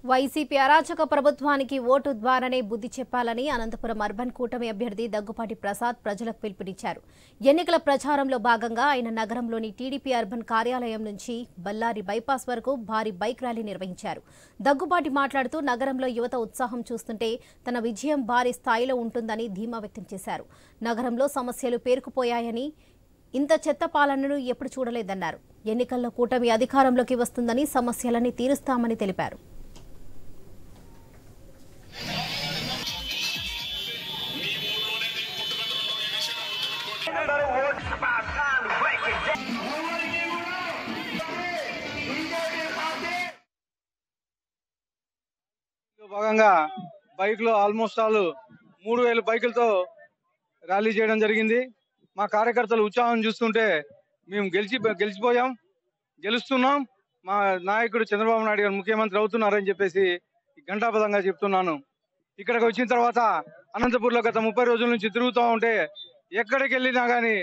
YCP అరాచక ప్రభుత్వానికి vote ద్వారానే బుద్ధి చెప్పాలని అనంతపురం అర్బన్ కూటమి అభ్యర్థి దగ్గుపాటి ప్రసాద్ ప్రజలకు పిలుపునిచ్చారు. ఎన్నికల ప్రచారంలో భాగంగా ఆయన నగరంలోని టీడీపీ అర్బన్ కార్యాలయం నుంచి బల్లారి బైపాస్ వరకు భారీ బైక్ ర్యాలీ నిర్వహించారు. దగ్గుపాటి మాట్లాడుతూ నగరంలో యువత ఉత్సాహం చూస్తుంటే తన విజయం భారీ స్థాయిలో ఉంటుందని ధీమా వ్యక్తం చేశారు. నగరంలో సమస్యలు పేరుకుపోయాయని, ఇంత చెత్త పాలనను ఎప్పుడు చూడలేదన్నారు. ఎన్నికల్లో కూటమి అధికారంలోకి వస్తుందని సమస్యలని తీరుస్తామని తెలిపారు. భాగంగా బైక్లో ఆల్మోస్ట్ ఆల్ 3000 బైకులతో ర్యాలీ చేయడం జరిగింది. మా కార్యకర్తలు ఉత్సాహం చూస్తుంటే మేము గెలిచిపోయాం, గెలుస్తున్నాం, మా నాయకుడు చంద్రబాబు నాయుడు గారు ముఖ్యమంత్రి అవుతున్నారని చెప్పేసి ఘంటాపథంగా చెప్తున్నాను. ఇక్కడికి వచ్చిన తర్వాత అనంతపూర్లో గత 30 రోజుల నుంచి తిరుగుతూ ఉంటే ఎక్కడికి వెళ్ళినా కానీ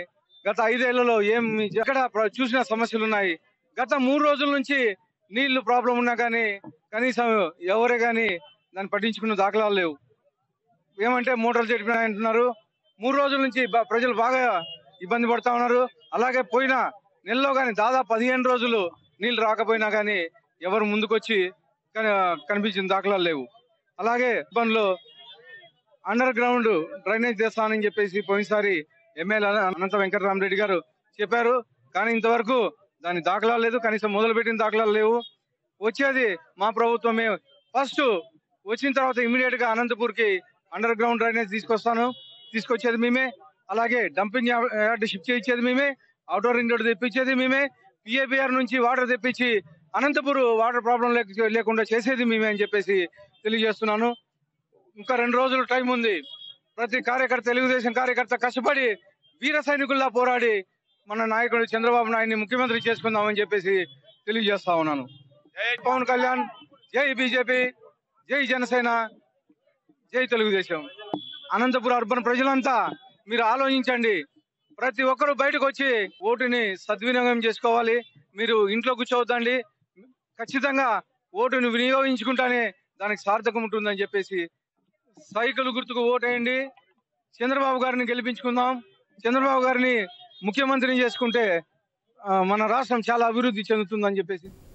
గత 5 ఏళ్లలో ఎక్కడ చూసిన సమస్యలు ఉన్నాయి. గత 3 రోజుల నుంచి నీళ్లు ప్రాబ్లం ఉన్నా కానీ కనీసం ఎవరే కానీ దాన్ని పట్టించుకున్న దాఖలాలు లేవు. ఏమంటే మోటార్లు చెడిపోయినా అంటున్నారు. 3 రోజుల నుంచి ప్రజలు బాగా ఇబ్బంది పడతా ఉన్నారు. అలాగే పోయిన నెలలో కానీ దాదాపు 15 రోజులు నీళ్లు రాకపోయినా కానీ ఎవరు ముందుకొచ్చి కనిపించిన దాఖలాలు లేవు. అలాగే ఇబ్బందులు అండర్ గ్రౌండ్ డ్రైనేజ్ చేస్తానని చెప్పేసి పోయినసారి ఎమ్మెల్యే అనంత వెంకటరామరెడ్డి గారు చెప్పారు. కానీ ఇంతవరకు దాని దాఖలాలు లేదు, కనీసం మొదలుపెట్టిన దాఖలాలు లేవు. వచ్చేది మా ప్రభుత్వమే. ఫస్ట్ వచ్చిన తర్వాత ఇమీడియట్ గా అనంతపూర్ కి అండర్ గ్రౌండ్ డ్రైనేజ్ తీసుకొచ్చేది మేమే. అలాగే డంపింగ్ యార్డ్ షిఫ్ట్ చేయించేది మేమే. అవుటర్ రింగ్ రోడ్ తెప్పించేది మేమే. పిఏబిఆర్ నుంచి వాటర్ తెప్పించి అనంతపూర్ వాటర్ ప్రాబ్లం లేకుండా చేసేది మేమే అని చెప్పేసి తెలియజేస్తున్నాను. ఇంకా 2 రోజులు టైం ఉంది. ప్రతి కార్యకర్త, తెలుగుదేశం కార్యకర్త కష్టపడి వీర సైనికుల్లా పోరాడి మన నాయకుడు చంద్రబాబు నాయుడిని ముఖ్యమంత్రి చేసుకుందామని చెప్పేసి తెలియజేస్తా ఉన్నాను. జై పవన్ కళ్యాణ్, జై బీజేపీ, జై జనసేన, జై తెలుగుదేశం. అనంతపురం అర్బన్ ప్రజలంతా మీరు ఆలోచించండి. ప్రతి ఒక్కరూ బయటకు వచ్చి ఓటుని సద్వినియోగం చేసుకోవాలి. మీరు ఇంట్లో కూర్చోవద్దండి. ఖచ్చితంగా ఓటుని వినియోగించుకుంటానే దానికి సార్థకం ఉంటుందని చెప్పేసి సైకిల్ గుర్తుకు ఓటేయండి. చంద్రబాబు గారిని గెలిపించుకుందాం. చంద్రబాబు గారిని ముఖ్యమంత్రిని చేసుకుంటే మన రాష్ట్రం చాలా అభివృద్ధి చెందుతుందని చెప్పేసి